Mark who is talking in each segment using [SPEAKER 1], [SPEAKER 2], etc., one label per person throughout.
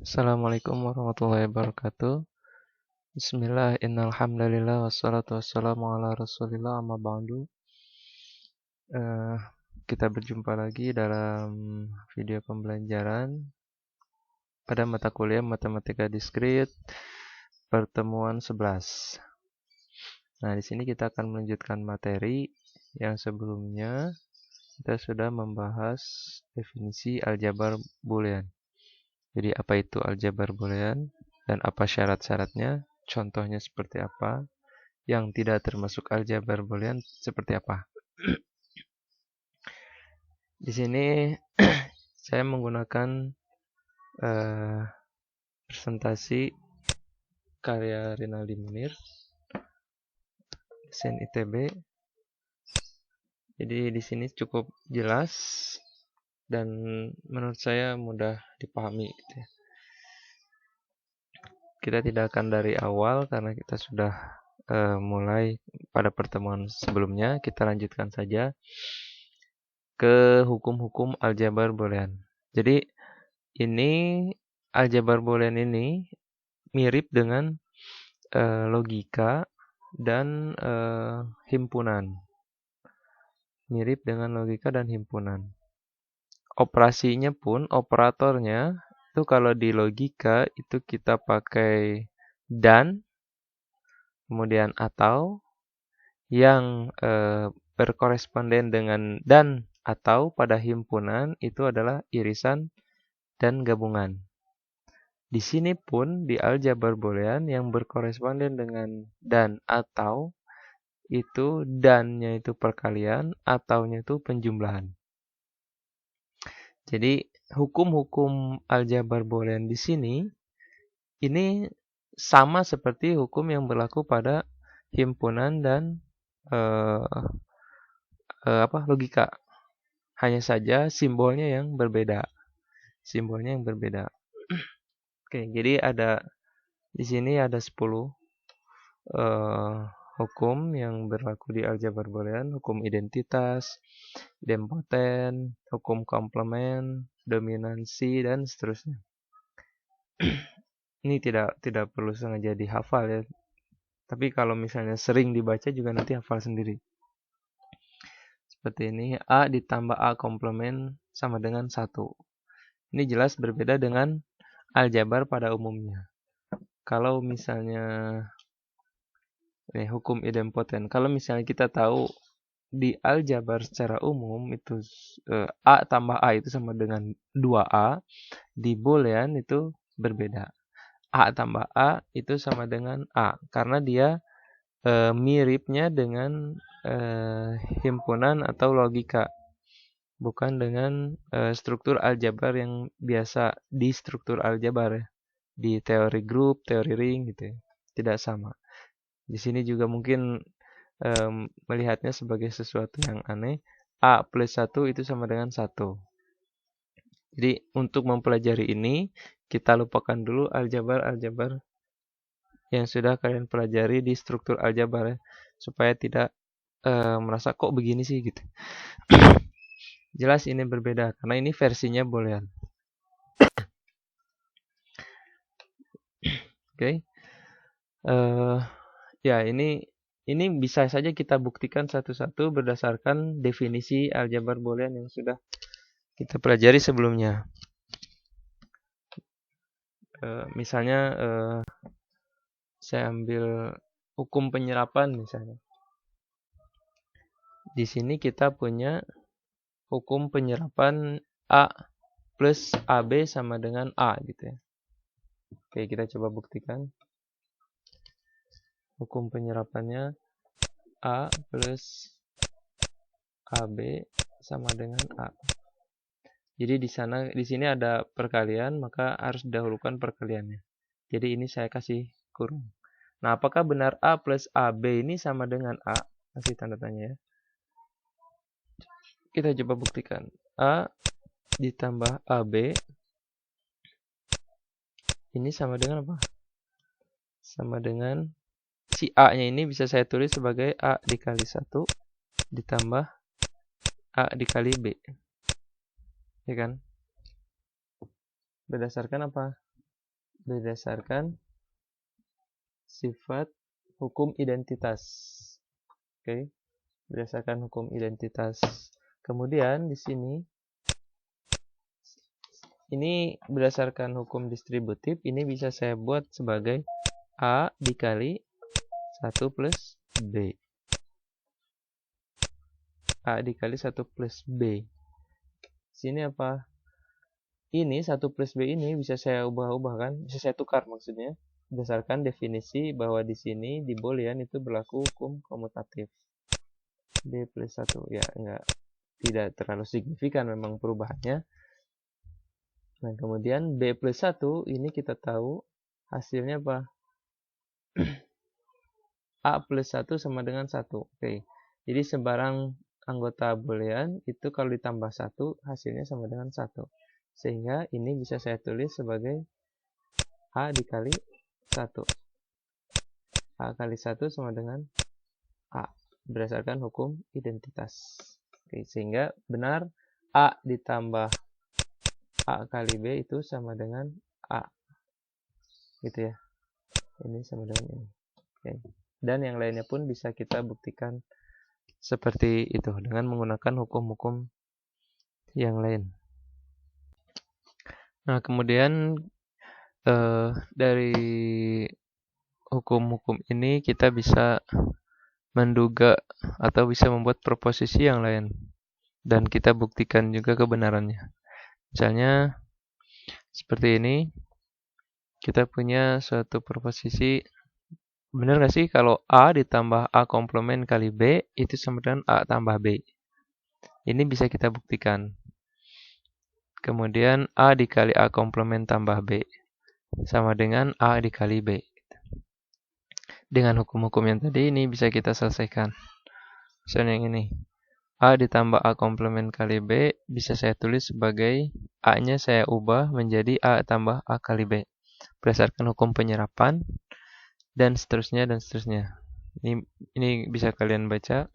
[SPEAKER 1] Assalamualaikum warahmatullahi wabarakatuh. Bismillah, innal hamdalillah wassalatu wassalamu ala Rasulillah amma ba'du. Eh, kita berjumpa lagi dalam video pembelajaran pada mata kuliah Matematika Diskrit pertemuan 11. Nah, di sini kita akan melanjutkan materi yang sebelumnya kita sudah membahas definisi aljabar boolean. Jadi apa itu aljabar boolean dan apa syarat-syaratnya? Contohnya seperti apa? Yang tidak termasuk aljabar boolean seperti apa? Di sini saya menggunakan presentasi karya Rinaldi Munir, dosen ITB. Jadi di sini cukup jelas dan menurut saya mudah dipahami gitu ya. Kita tidak akan dari awal karena kita sudah mulai pada pertemuan sebelumnya. Kita lanjutkan saja ke hukum-hukum aljabar boolean. Jadi ini aljabar boolean ini mirip dengan logika dan himpunan. Mirip dengan logika dan himpunan. Operasinya pun, operatornya itu kalau di logika itu kita pakai dan, kemudian atau, yang berkoresponden dengan dan atau pada himpunan itu adalah irisan dan gabungan. Di sini pun di aljabar boolean yang berkoresponden dengan dan atau itu dan-nya itu perkalian, atau-nya itu penjumlahan. Jadi hukum-hukum aljabar boolean di sini ini sama seperti hukum yang berlaku pada himpunan dan logika. Hanya saja simbolnya yang berbeda. Simbolnya yang berbeda. Oke, jadi di sini ada 10 hukum yang berlaku di aljabar boolean, hukum identitas, idempoten, hukum komplement, dominansi, dan seterusnya. Ini tidak perlu sengaja dihafal ya. Tapi kalau misalnya sering dibaca juga nanti hafal sendiri. Seperti ini, A ditambah A komplement sama dengan 1. Ini jelas berbeda dengan aljabar pada umumnya. Kalau misalnya hukum idempoten, kalau misalnya kita tahu di aljabar secara umum itu A tambah A itu sama dengan 2A, di boolean itu berbeda. A tambah A itu sama dengan A, karena dia miripnya dengan himpunan atau logika, bukan dengan struktur aljabar yang biasa di struktur aljabar ya, di teori grup, teori ring gitu ya. Tidak sama. Di sini juga mungkin melihatnya sebagai sesuatu yang aneh. A plus 1 itu sama dengan 1. Jadi untuk mempelajari ini, kita lupakan dulu aljabar-aljabar yang sudah kalian pelajari di struktur aljabar ya, supaya tidak merasa kok begini sih gitu. Jelas ini berbeda karena ini versinya boolean. Oke. Ya, ini bisa saja kita buktikan satu-satu berdasarkan definisi aljabar boolean yang sudah kita pelajari sebelumnya. Misalnya saya ambil hukum penyerapan misalnya. Di sini kita punya hukum penyerapan A plus AB sama dengan A gitu ya. Oke, kita coba buktikan. Hukum penyerapannya A plus AB sama dengan A. Jadi di sini ada perkalian, maka harus didahulukan perkaliannya. Jadi ini saya kasih kurung. Nah, apakah benar A plus AB ini sama dengan A? Kasih tanda tanya ya. Kita coba buktikan. A ditambah AB ini sama dengan apa? Sama dengan si A-nya ini bisa saya tulis sebagai A dikali 1 ditambah A dikali B. Ya kan? Berdasarkan apa? berdasarkan sifat hukum identitas. Oke, berdasarkan hukum identitas. Kemudian di sini ini berdasarkan hukum distributif, ini bisa saya buat sebagai A dikali 1 plus B. A dikali 1 plus B. Sini apa? Ini 1 plus B ini bisa saya ubah-ubah kan? Bisa saya tukar maksudnya. Berdasarkan definisi bahwa di sini di Boolean itu berlaku hukum komutatif. B plus 1. Ya, tidak terlalu signifikan memang perubahannya. Nah, kemudian B plus 1 ini kita tahu hasilnya apa? A plus 1 sama dengan 1. Oke. Jadi sembarang anggota Boolean itu kalau ditambah 1 hasilnya sama dengan 1. Sehingga ini bisa saya tulis sebagai A dikali 1. A kali 1 sama dengan A. Berdasarkan hukum identitas. Oke, sehingga benar A ditambah A kali B itu sama dengan A. Gitu ya. Ini sama dengan ini. Oke. Dan yang lainnya pun bisa kita buktikan seperti itu dengan menggunakan hukum-hukum yang lain. Nah, kemudian dari hukum-hukum ini kita bisa menduga atau bisa membuat proposisi yang lain dan kita buktikan juga kebenarannya. Misalnya seperti ini, kita punya suatu proposisi, benar nggak sih kalau A ditambah A komplement kali B itu sama dengan A tambah B? Ini bisa kita buktikan. Kemudian A dikali A komplement tambah B sama dengan A dikali B. Dengan hukum-hukum yang tadi ini bisa kita selesaikan. Misalnya yang ini. A ditambah A komplement kali B bisa saya tulis sebagai A-nya saya ubah menjadi A tambah A kali B. Berdasarkan hukum penyerapan dan seterusnya dan seterusnya. Ini bisa kalian baca.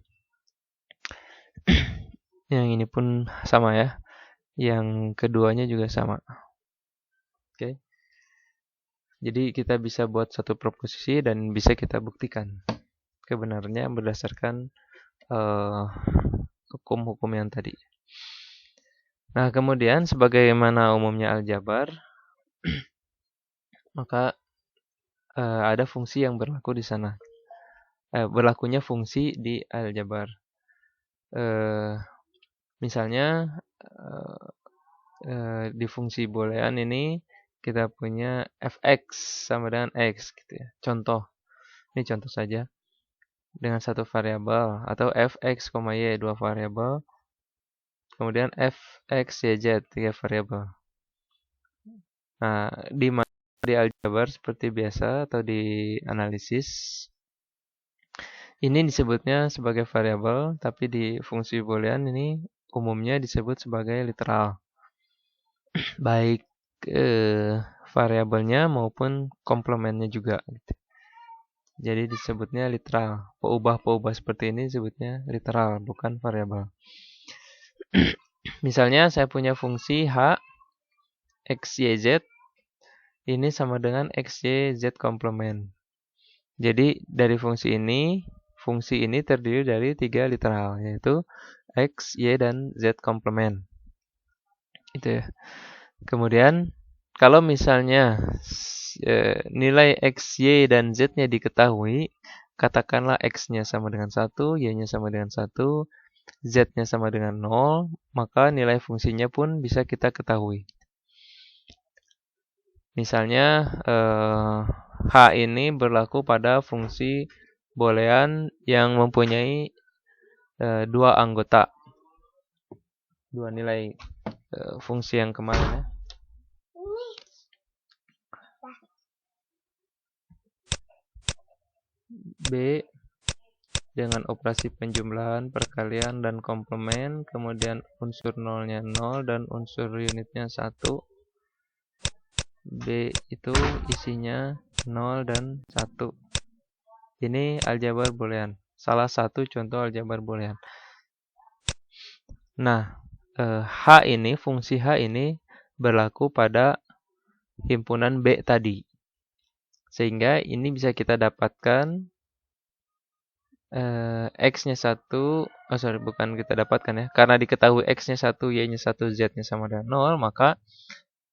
[SPEAKER 1] Yang ini pun sama ya. Yang keduanya juga sama. Oke. Jadi kita bisa buat satu proposisi dan bisa kita buktikan kebenarannya berdasarkan hukum-hukum yang tadi. Nah, kemudian sebagaimana umumnya aljabar, maka ada fungsi yang berlaku di sana. Berlakunya fungsi di aljabar. Misalnya di fungsi boolean ini kita punya fx sama dengan x gitu ya. Contoh. Ini contoh saja. Dengan satu variabel atau fx, y dua variabel. Kemudian fx, yz tiga variabel. Nah, di aljabar seperti biasa atau di analisis ini disebutnya sebagai variabel, tapi di fungsi boolean ini umumnya disebut sebagai literal. Baik variabelnya maupun komplemennya juga. Gitu. Jadi disebutnya literal. Peubah-peubah seperti ini disebutnya literal, bukan variabel. Misalnya saya punya fungsi h x, y, z. Ini sama dengan x, y, z komplement. Jadi dari fungsi ini terdiri dari 3 literal, yaitu x, y, dan z komplement. Itu ya. Kemudian kalau misalnya nilai x, y, dan z-nya diketahui, katakanlah x-nya sama dengan 1, y-nya sama dengan 1, z-nya sama dengan 0, maka nilai fungsinya pun bisa kita ketahui. Misalnya h ini berlaku pada fungsi boolean yang mempunyai dua anggota, dua nilai fungsi yang kemarin ya. B dengan operasi penjumlahan, perkalian, dan komplement, kemudian unsur nolnya 0 dan unsur unitnya 1. B itu isinya 0 dan 1. Ini aljabar boolean. Salah satu contoh aljabar boolean. Nah, fungsi H ini berlaku pada himpunan B tadi. Sehingga ini bisa kita dapatkan X-nya 1, bukan kita dapatkan ya. Karena diketahui X-nya 1, Y-nya 1, Z-nya sama dengan 0, maka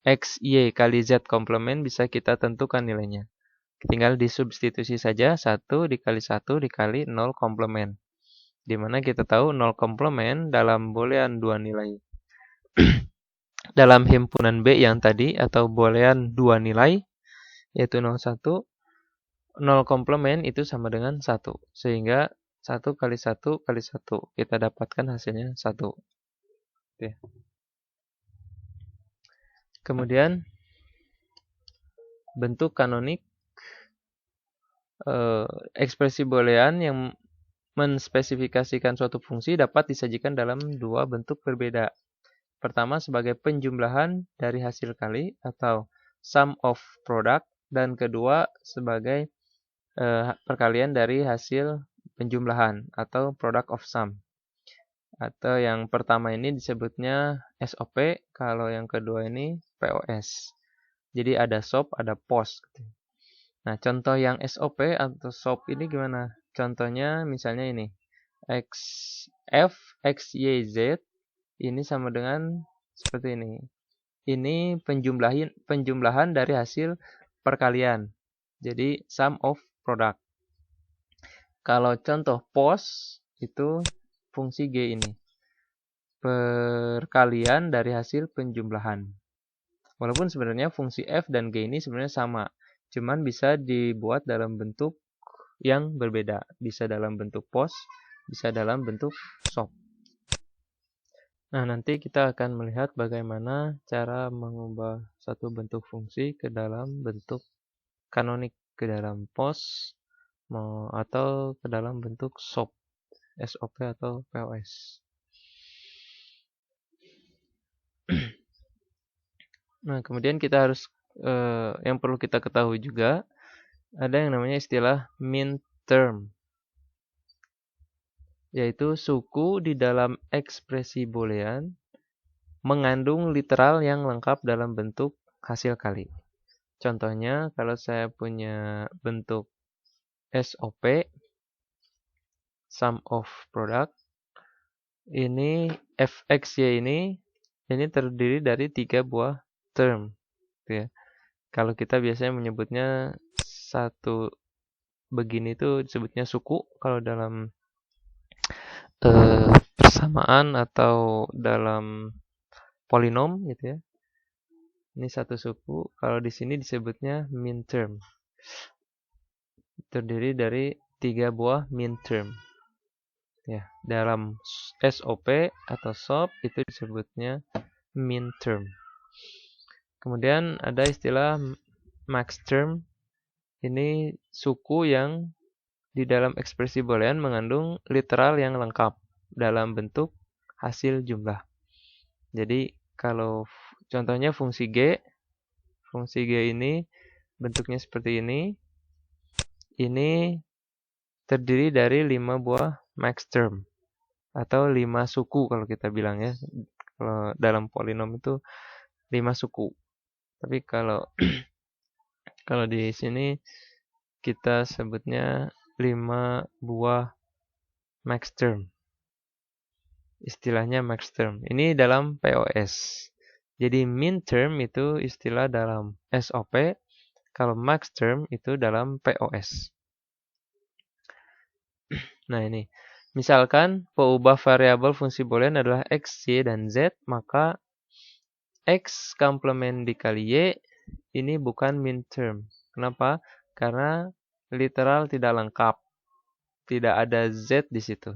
[SPEAKER 1] X, Y kali Z komplement bisa kita tentukan nilainya. Tinggal disubstitusi saja 1 dikali 1 dikali 0 komplement. Dimana kita tahu 0 komplement dalam boolean dua nilai. Dalam himpunan B yang tadi atau boolean dua nilai, yaitu 01, 0 komplement itu sama dengan 1. Sehingga 1 kali 1 kali 1. Kita dapatkan hasilnya 1. Oke. Kemudian bentuk kanonik ekspresi boolean yang menspesifikasikan suatu fungsi dapat disajikan dalam dua bentuk berbeda. Pertama sebagai penjumlahan dari hasil kali atau sum of product, dan kedua sebagai perkalian dari hasil penjumlahan atau product of sum. Atau yang pertama ini disebutnya SOP, kalau yang kedua ini POS. Jadi ada SOP, ada POS. Nah, contoh yang SOP atau SOP ini gimana? Contohnya misalnya ini. F, X, Y, Z ini sama dengan seperti ini. Ini penjumlahan dari hasil perkalian. Jadi sum of product. Kalau contoh POS itu fungsi G ini. Perkalian dari hasil penjumlahan. Walaupun sebenarnya fungsi F dan G ini sebenarnya sama. Cuman bisa dibuat dalam bentuk yang berbeda. Bisa dalam bentuk POS, bisa dalam bentuk SOP. Nah, nanti kita akan melihat bagaimana cara mengubah satu bentuk fungsi ke dalam bentuk kanonik, ke dalam POS, atau ke dalam bentuk SOP, SOP atau POS. Nah, kemudian kita harus yang perlu kita ketahui juga ada yang namanya istilah min term, yaitu suku di dalam ekspresi boolean mengandung literal yang lengkap dalam bentuk hasil kali. Contohnya kalau saya punya bentuk SOP, sum of product, ini FXY ini terdiri dari 3 buah term, gitu ya. Kalau kita biasanya menyebutnya satu begini itu disebutnya suku kalau dalam persamaan atau dalam polinom gitu ya. Ini satu suku, kalau di sini disebutnya min term. Terdiri dari 3 buah min term. Ya, dalam SOP atau SOP itu disebutnya min term. Kemudian ada istilah max term. Ini suku yang di dalam ekspresi boolean mengandung literal yang lengkap dalam bentuk hasil jumlah. Jadi kalau contohnya fungsi G ini bentuknya seperti ini. Ini terdiri dari 5 buah max term atau 5 suku kalau kita bilang ya. Kalau dalam polinom itu 5 suku. Tapi kalau di sini kita sebutnya 5 buah max term. Istilahnya max term. Ini dalam POS. Jadi min term itu istilah dalam SOP, kalau max term itu dalam POS. Nah ini, misalkan peubah variabel fungsi boolean adalah X, Y, dan Z, maka X komplement dikali Y ini bukan min term. Kenapa? Karena literal tidak lengkap. Tidak ada Z di situ.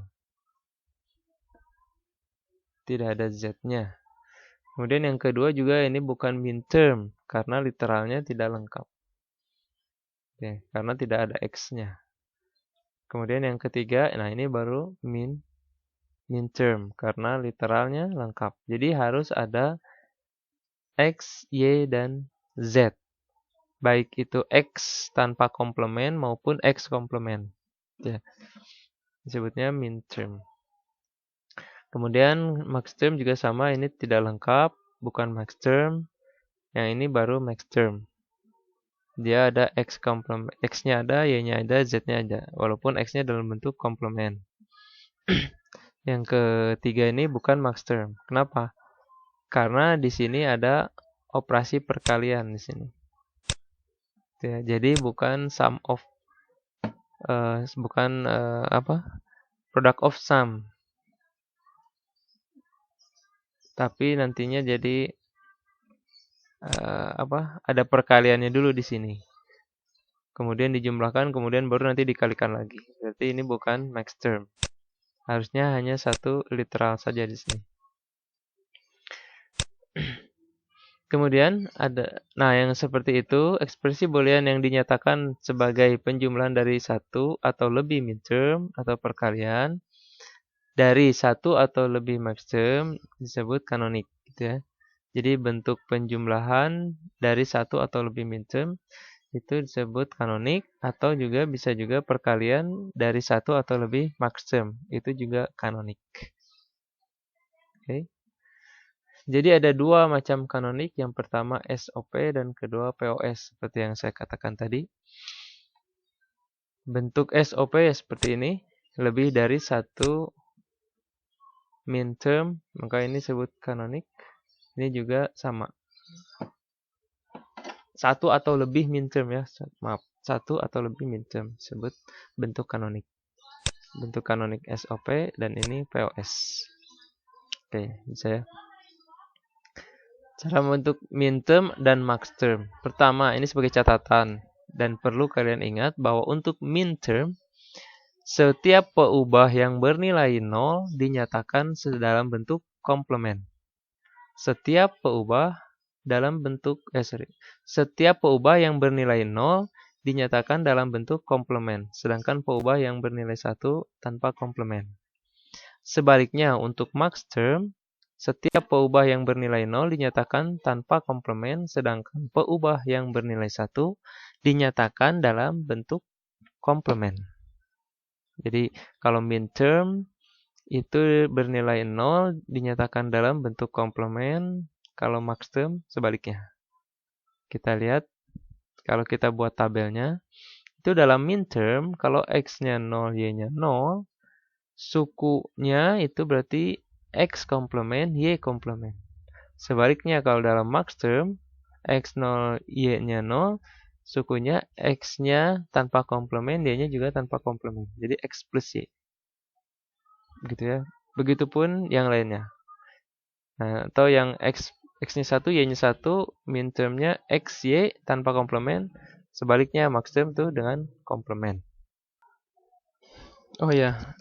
[SPEAKER 1] Tidak ada Z-nya. Kemudian yang kedua juga ini bukan min term karena literalnya tidak lengkap. Ya, karena tidak ada X-nya. Kemudian yang ketiga, nah ini baru min term karena literalnya lengkap. Jadi harus ada X, Y, dan Z. Baik itu X tanpa komplement maupun X komplement. Ya. Disebutnya min term. Kemudian max term juga sama, ini tidak lengkap, bukan max term. Yang ini baru max term. Dia ada X komplement, X-nya ada, Y-nya ada, Z-nya ada. Walaupun X-nya dalam bentuk komplement. Yang ketiga ini bukan max term. Kenapa? Karena di sini ada operasi perkalian di sini. Ya, jadi bukan sum of product of sum. Tapi nantinya jadi ada perkaliannya dulu di sini. Kemudian dijumlahkan, kemudian baru nanti dikalikan lagi. Berarti ini bukan max term. Harusnya hanya satu literal saja di sini. Kemudian nah yang seperti itu, ekspresi boolean yang dinyatakan sebagai penjumlahan dari satu atau lebih minterm atau perkalian dari satu atau lebih maxterm disebut kanonik, gitu ya. Jadi bentuk penjumlahan dari satu atau lebih minterm itu disebut kanonik, atau juga bisa juga perkalian dari satu atau lebih maxterm, itu juga kanonik. Oke. Jadi ada dua macam kanonik, yang pertama SOP dan kedua POS, seperti yang saya katakan tadi. Bentuk SOP ya seperti ini, lebih dari satu minterm, maka ini disebut kanonik. Ini juga sama. Satu atau lebih minterm ya, maaf, satu atau lebih minterm disebut bentuk kanonik. Bentuk kanonik SOP dan ini POS. Oke, bisa ya. Cara membentuk minterm dan maxterm. Pertama, ini sebagai catatan. Dan perlu kalian ingat bahwa untuk minterm, setiap peubah yang bernilai 0 dinyatakan dalam bentuk komplement. Setiap peubah Setiap peubah yang bernilai 0 dinyatakan dalam bentuk komplement. Sedangkan peubah yang bernilai 1 tanpa komplement. Sebaliknya, untuk maxterm, setiap peubah yang bernilai 0 dinyatakan tanpa komplement, sedangkan peubah yang bernilai 1 dinyatakan dalam bentuk komplement. Jadi, kalau minterm itu bernilai 0 dinyatakan dalam bentuk komplement, kalau maxterm sebaliknya. Kita lihat, kalau kita buat tabelnya, itu dalam minterm, kalau X-nya 0, Y-nya 0, sukunya itu berarti X komplement, Y komplement. Sebaliknya kalau dalam maxterm, X0, Y-nya 0, sukunya X-nya tanpa komplement, Y-nya juga tanpa komplement. Jadi X plus Y. Gitu ya. Begitupun yang lainnya. Nah, atau yang X-nya 1, Y-nya 1, mintermnya X, Y tanpa komplement. Sebaliknya maxterm tuh dengan komplement. Oh ya,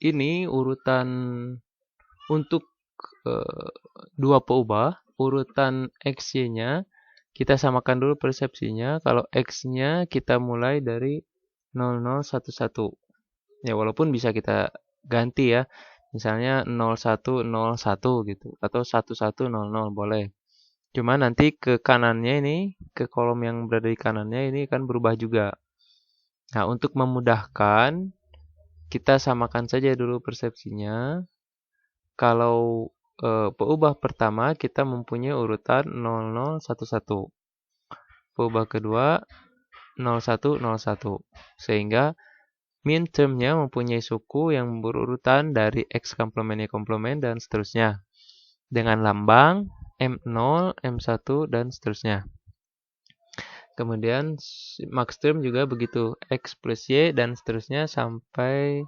[SPEAKER 1] ini urutan untuk dua peubah, urutan X-Y-nya kita samakan dulu persepsinya. Kalau X-nya kita mulai dari 0011. Ya, walaupun bisa kita ganti ya. Misalnya 0101 gitu atau 1100 boleh. Cuma nanti ke kanannya ini, ke kolom yang berada di kanannya ini kan berubah juga. Nah, untuk memudahkan kita samakan saja dulu persepsinya. Kalau peubah pertama kita mempunyai urutan 0011. Peubah kedua 0101. Sehingga mintermnya mempunyai suku yang berurutan dari X komplement Y komplement dan seterusnya. Dengan lambang M0, M1 dan seterusnya. Kemudian maxterm juga begitu. X plus Y dan seterusnya sampai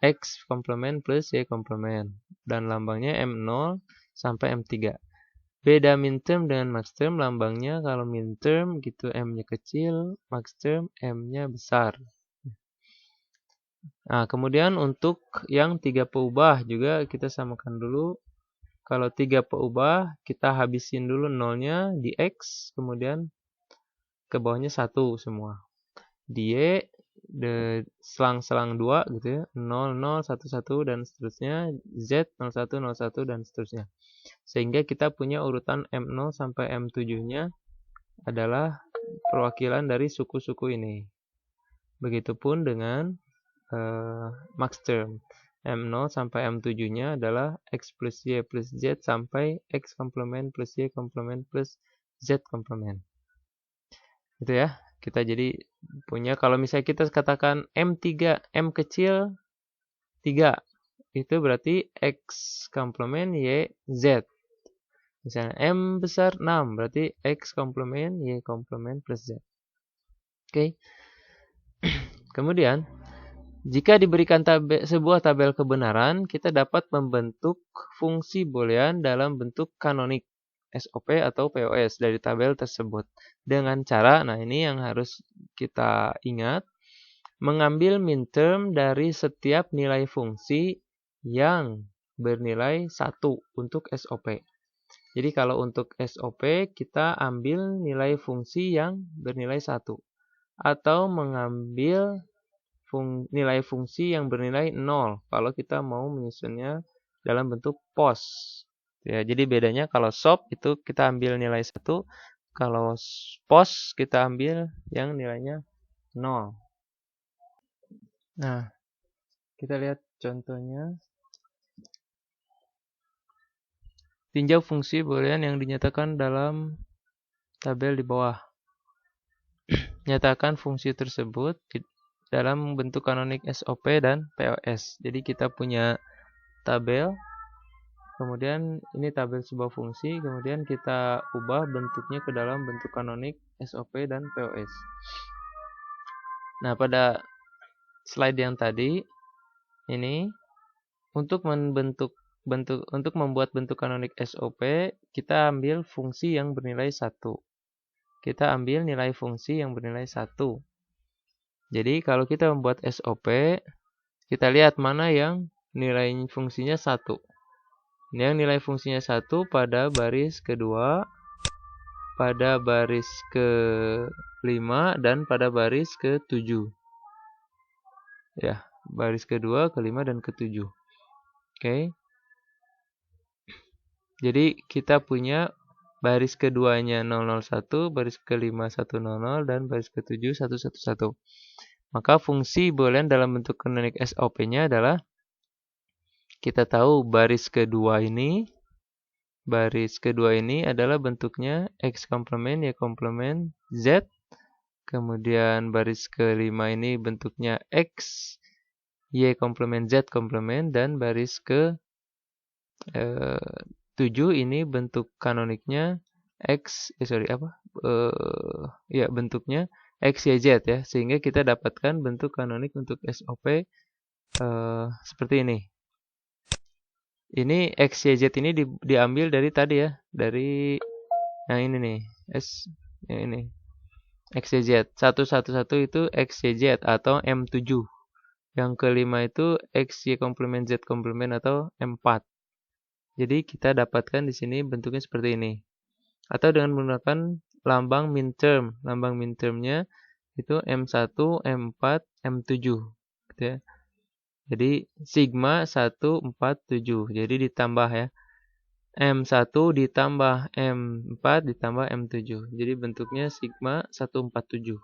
[SPEAKER 1] X komplement plus Y komplement. Dan lambangnya M0 sampai M3. Beda minterm dengan maxterm, lambangnya kalau minterm gitu M-nya kecil, maxterm M-nya besar. Nah, kemudian untuk yang 3 peubah juga kita samakan dulu. Kalau 3 peubah, kita habisin dulu nolnya di X, kemudian ke bawahnya 1 semua. Di Y, selang-selang 2 gitu ya, 0, 0, 1, 1 dan seterusnya, Z, 01, 01 dan seterusnya. Sehingga kita punya urutan M0 sampai M7-nya adalah perwakilan dari suku-suku ini. Begitupun dengan maxterm. M0 sampai M7-nya adalah X plus Y plus Z sampai X komplement plus Y komplement plus Z komplement. Itu ya. Kita jadi punya, kalau misalnya kita katakan M3, M kecil 3, itu berarti X komplement Y Z. Misalnya M besar 6, berarti X komplement Y komplement plus Z. Oke. Kemudian, jika diberikan sebuah tabel kebenaran, kita dapat membentuk fungsi boolean dalam bentuk kanonik SOP atau POS dari tabel tersebut. Dengan cara, nah ini yang harus kita ingat, mengambil minterm dari setiap nilai fungsi yang bernilai 1 untuk SOP. Jadi kalau untuk SOP, kita ambil nilai fungsi yang bernilai 1. Atau mengambil nilai fungsi yang bernilai 0 kalau kita mau menyusunnya dalam bentuk POS. Ya, jadi bedanya kalau SOP itu kita ambil nilai 1, kalau POS kita ambil yang nilainya 0. Nah, kita lihat contohnya. Tinjau fungsi boolean yang dinyatakan dalam tabel di bawah. Nyatakan fungsi tersebut dalam bentuk kanonik SOP dan POS. Jadi kita punya tabel, kemudian ini tabel sebuah fungsi, kemudian kita ubah bentuknya ke dalam bentuk kanonik SOP dan POS. Nah, pada slide yang tadi ini untuk membuat bentuk kanonik SOP, kita ambil fungsi yang bernilai 1. Kita ambil nilai fungsi yang bernilai 1. Jadi kalau kita membuat SOP, kita lihat mana yang nilai fungsinya 1. Yang nilai fungsinya 1 pada baris kedua, pada baris ke-5, dan pada baris ke-7. Ya, baris kedua, ke-5, dan ke-7. Oke. Jadi kita punya baris keduanya 001, baris ke-5 100, dan baris ke-7 111. Maka fungsi boolean dalam bentuk kanonik SOP-nya adalah, kita tahu baris kedua ini adalah bentuknya X komplement Y komplement Z. Kemudian baris ke-5 ini bentuknya X Y komplement Z komplement, dan baris ke-7 ini bentuk kanoniknya bentuknya XYZ ya, sehingga kita dapatkan bentuk kanonik untuk SOP seperti ini. Ini XYZ ini diambil dari tadi ya, dari yang ini nih, yang ini. XYZ 111 itu XYZ atau M7. Yang ke-5 itu XY komplement Z komplement atau M4. Jadi kita dapatkan di sini bentuknya seperti ini. Atau dengan menggunakan lambang minterm. Lambang mintermnya itu M1, M4, M7. Gitu ya. Jadi sigma 147. Jadi ditambah ya. M1 ditambah M4 ditambah M7. Jadi bentuknya sigma 147.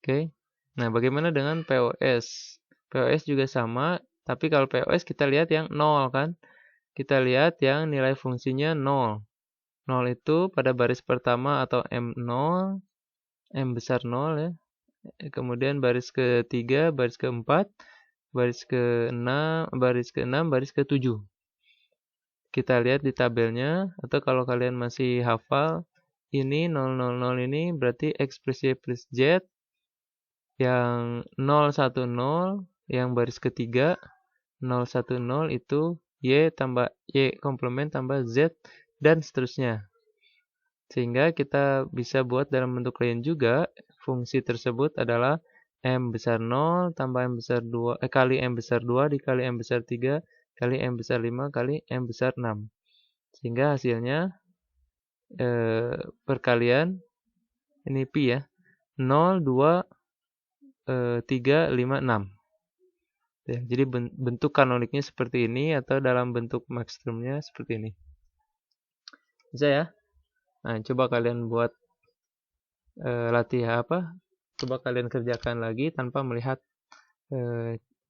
[SPEAKER 1] Oke. Nah, bagaimana dengan POS? POS juga sama, tapi kalau POS kita lihat yang 0 kan. Kita lihat yang nilai fungsinya 0. 0 itu pada baris pertama atau M0, M besar 0 ya. Kemudian baris ketiga, baris keempat, baris ke-6, baris ke-7. Kita lihat di tabelnya, atau kalau kalian masih hafal, ini 000 ini berarti ekspresi plus Z, yang 010 yang baris ketiga, 010 itu Y tambah Y komplement tambah Z, dan seterusnya. Sehingga kita bisa buat dalam bentuk lain juga, fungsi tersebut adalah M besar 0 tambah M besar 2, kali M besar 2 dikali M besar 3 kali M besar 5 kali M besar 6. Sehingga hasilnya perkalian ini pi ya, 0, 2, 3, 5, 6. Ya, jadi bentuk kanoniknya seperti ini, atau dalam bentuk maxtermnya seperti ini. Bisa ya? Nah, coba kalian buat latihan coba kalian kerjakan lagi tanpa melihat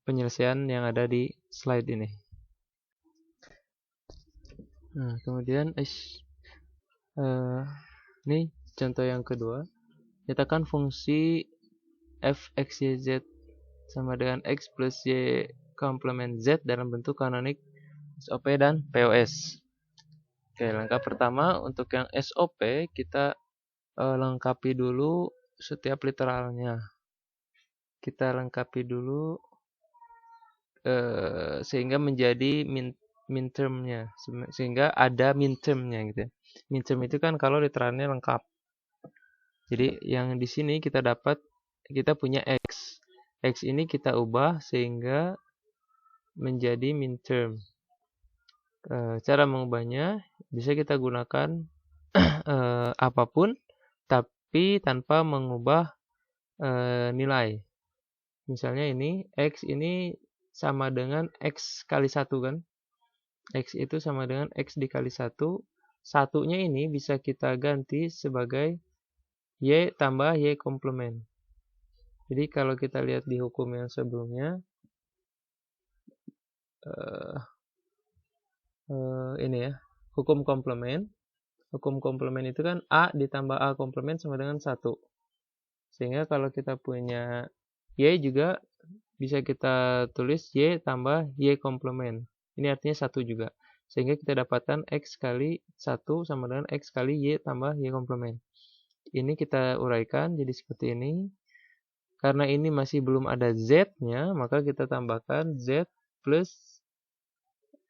[SPEAKER 1] penyelesaian yang ada di slide ini. Nah, kemudian Ini contoh yang kedua. Nyatakan fungsi f x y z sama dengan x plus y komplement z dalam bentuk kanonik SOP dan POS. Oke, langkah pertama untuk yang SOP kita lengkapi dulu setiap literalnya. Kita lengkapi dulu sehingga menjadi min termnya, sehingga ada min termnya gitu. Min term itu kan kalau literalnya lengkap. Jadi yang di sini kita punya x. X ini kita ubah sehingga menjadi min term. Cara mengubahnya bisa kita gunakan apapun tapi tanpa mengubah nilai. Misalnya ini x ini sama dengan x kali 1 kan. X itu sama dengan x dikali 1. Satunya ini bisa kita ganti sebagai y tambah y komplement. Jadi kalau kita lihat di hukum yang sebelumnya, ini ya, hukum komplement. Hukum komplement itu kan A ditambah A komplement sama dengan 1. Sehingga kalau kita punya Y juga bisa kita tulis Y tambah Y komplement. Ini artinya 1 juga. Sehingga kita dapatkan X kali 1 sama dengan X kali Y tambah Y komplement. Ini kita uraikan jadi seperti ini. Karena ini masih belum ada Z-nya, maka kita tambahkan Z plus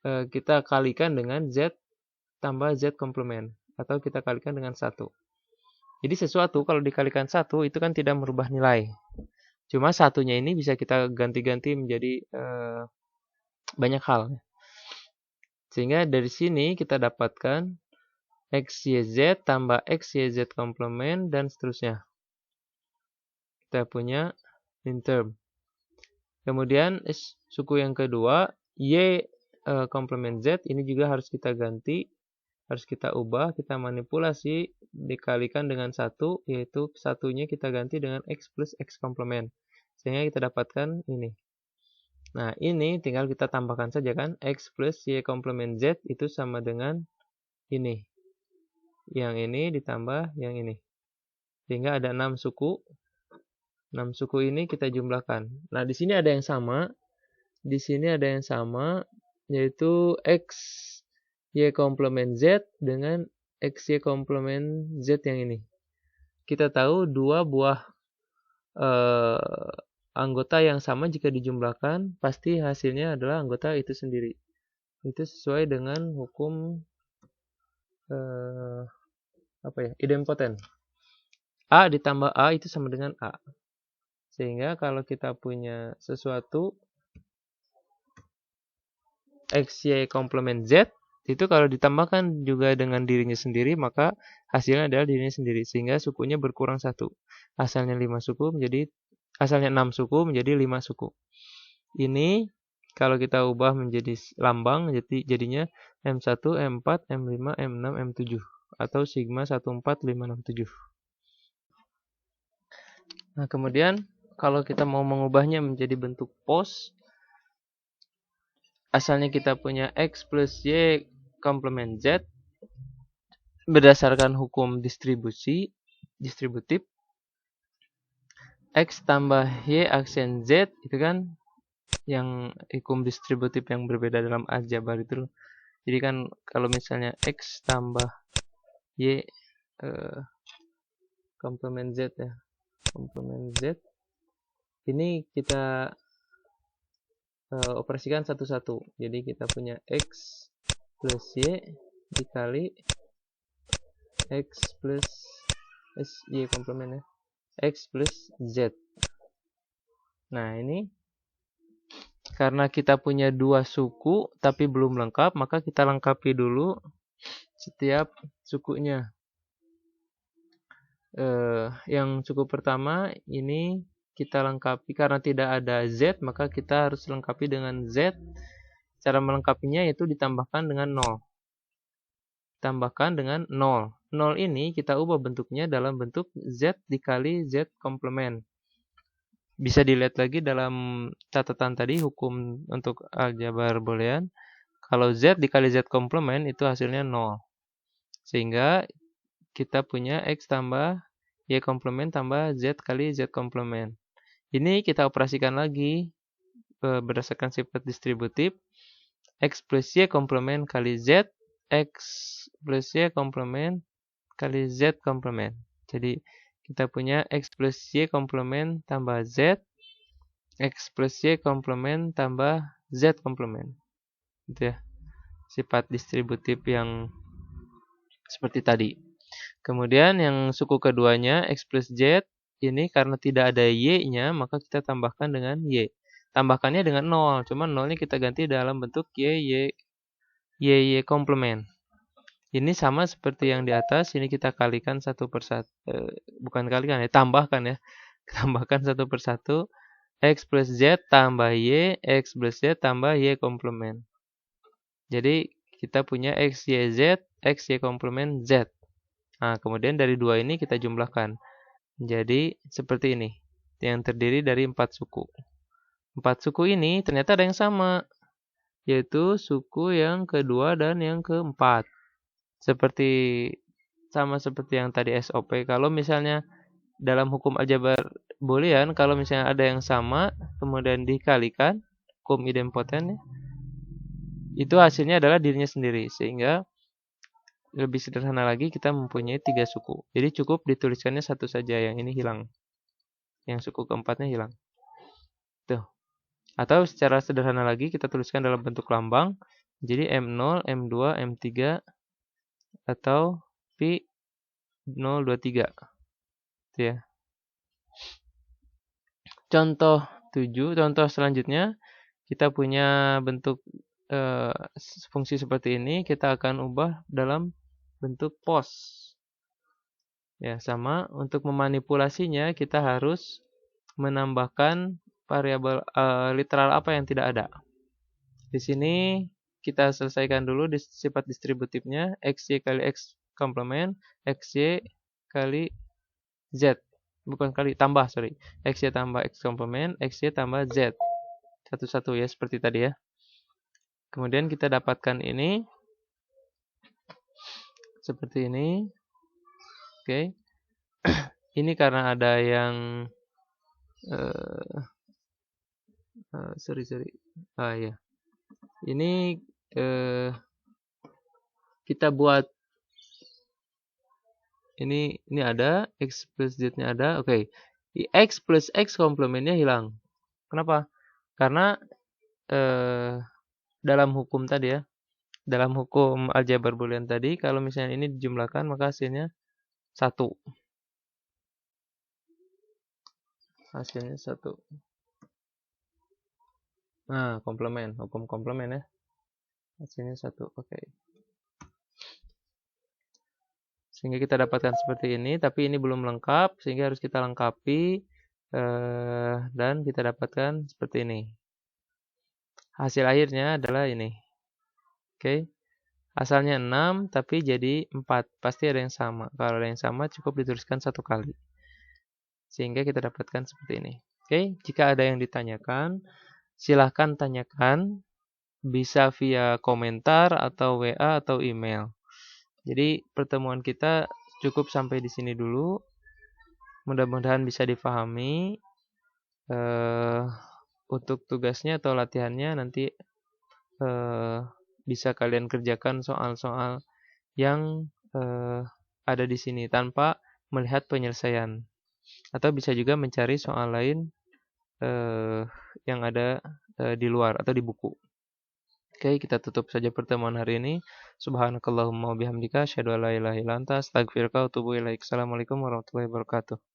[SPEAKER 1] kita kalikan dengan Z tambah Z komplement. Atau kita kalikan dengan 1. Jadi sesuatu kalau dikalikan 1 itu kan tidak merubah nilai. Cuma satunya ini bisa kita ganti-ganti menjadi banyak hal. Sehingga dari sini kita dapatkan XYZ tambah XYZ komplement dan seterusnya. Kita punya min term. Kemudian suku yang kedua, Y komplement Z ini juga harus kita ganti. Harus kita ubah, kita manipulasi dikalikan dengan 1, yaitu satunya kita ganti dengan X plus X komplement. Sehingga kita dapatkan ini. Nah, ini tinggal kita tambahkan saja kan. X plus Y komplement Z itu sama dengan ini. Yang ini ditambah yang ini. Sehingga ada 6 suku. 6 suku ini kita jumlahkan. Nah, di sini ada yang sama. Di sini ada yang sama, yaitu X Y komplement Z dengan X Y komplement Z yang ini. Kita tahu dua buah anggota yang sama jika dijumlahkan pasti hasilnya adalah anggota itu sendiri. Itu sesuai dengan hukum idempoten. A ditambah A itu sama dengan A. Sehingga kalau kita punya sesuatu X Y komplement Z itu kalau ditambahkan juga dengan dirinya sendiri maka hasilnya adalah dirinya sendiri sehingga sukunya berkurang 1. Asalnya 6 suku menjadi 5 suku. Ini kalau kita ubah menjadi lambang jadinya M1, M4, M5, M6, M7 atau sigma 14567. Nah, kemudian kalau kita mau mengubahnya menjadi bentuk pos, asalnya kita punya X plus Y komplement Z berdasarkan hukum distributif X tambah Y aksen Z itu kan yang hukum distributif yang berbeda dalam aljabar itu. Jadi kan kalau misalnya X tambah Y komplement Z ya. Komplement Z ini kita operasikan satu-satu. Jadi kita punya X plus Y dikali X plus Y komplement ya. X plus Z. Nah, ini karena kita punya 2 suku tapi belum lengkap, maka kita lengkapi dulu setiap sukunya. Yang suku pertama ini kita lengkapi karena tidak ada Z, maka kita harus lengkapi dengan Z. Cara melengkapinya yaitu ditambahkan dengan 0. Tambahkan dengan 0. 0 ini kita ubah bentuknya dalam bentuk Z dikali Z komplement. Bisa dilihat lagi dalam catatan tadi hukum untuk aljabar boolean. Kalau Z dikali Z komplement itu hasilnya 0. Sehingga kita punya X tambah Y komplement tambah Z kali Z komplement. Ini kita operasikan lagi berdasarkan sifat distributif. X plus Y komplement kali Z, X plus Y komplement kali Z komplement. Jadi kita punya X plus Y komplement tambah Z, X plus Y komplement tambah Z komplement. Gitu ya. Sifat distributif yang seperti tadi. Kemudian yang suku keduanya X plus Z, ini karena tidak ada Y-nya, maka kita tambahkan dengan Y. Tambahkannya dengan 0, cuman 0-nya kita ganti dalam bentuk Y komplement. Ini sama seperti yang di atas, ini kita kalikan satu persatu, bukan kalikan ya, tambahkan ya. Tambahkan satu persatu, X plus Z tambah Y, X plus Z tambah Y komplement. Jadi kita punya X, Y, Z, X, Y komplement Z. Nah, kemudian dari dua ini kita jumlahkan. Jadi seperti ini, yang terdiri dari 4 suku. 4 suku ini ternyata ada yang sama, yaitu suku yang kedua dan yang keempat. Sama seperti yang tadi SOP. Kalau misalnya dalam hukum aljabar boolean, kalau misalnya ada yang sama, kemudian dikalikan, hukum idempoten, itu hasilnya adalah dirinya sendiri. Sehingga lebih sederhana lagi, kita mempunyai 3 suku. Jadi cukup dituliskannya satu saja, yang ini hilang. Yang suku keempatnya hilang. Tuh. Atau secara sederhana lagi, kita tuliskan dalam bentuk lambang. Jadi M0, M2, M3, atau Pi 023. Itu ya. Contoh 7, contoh selanjutnya, kita punya bentuk fungsi seperti ini, kita akan ubah dalam bentuk pos. Ya, sama. Untuk memanipulasinya, kita harus menambahkan variabel literal apa yang tidak ada. Di sini kita selesaikan dulu di sifat distributifnya, XY kali X komplement, XY kali Z. Bukan kali, tambah, sorry. XY tambah X komplement, XY tambah Z. Satu-satu ya, seperti tadi ya. Kemudian kita dapatkan ini. Seperti ini. Oke. Ini karena ada yang sorry. Ya. Ini kita buat ini ada X plus Z-nya ada. Oke. X plus X komplementnya hilang. Kenapa? Karena dalam hukum tadi ya. Dalam hukum aljabar boolean tadi, kalau misalnya ini dijumlahkan, maka hasilnya 1. Hasilnya 1. Nah, komplement. Hukum komplement ya. Hasilnya 1. Oke. Sehingga kita dapatkan seperti ini, tapi ini belum lengkap, sehingga harus kita lengkapi, dan kita dapatkan seperti ini. Hasil akhirnya adalah ini. Oke. Asalnya 6, tapi jadi 4. Pasti ada yang sama. Kalau ada yang sama, cukup dituliskan 1 kali. Sehingga kita dapatkan seperti ini. Oke. Jika ada yang ditanyakan, silahkan tanyakan. Bisa via komentar, atau WA, atau email. Jadi pertemuan kita cukup sampai di sini dulu. Mudah-mudahan bisa difahami. Untuk tugasnya atau latihannya nanti bisa kalian kerjakan soal-soal yang ada di sini tanpa melihat penyelesaian. Atau bisa juga mencari soal lain yang ada di luar atau di buku. Oke, kita tutup saja pertemuan hari ini. Subhanakallahumma wabihamdika asyhadu an la ilaha illa anta astaghfiruka wa atubu ilaik. Assalamualaikum warahmatullahi wabarakatuh.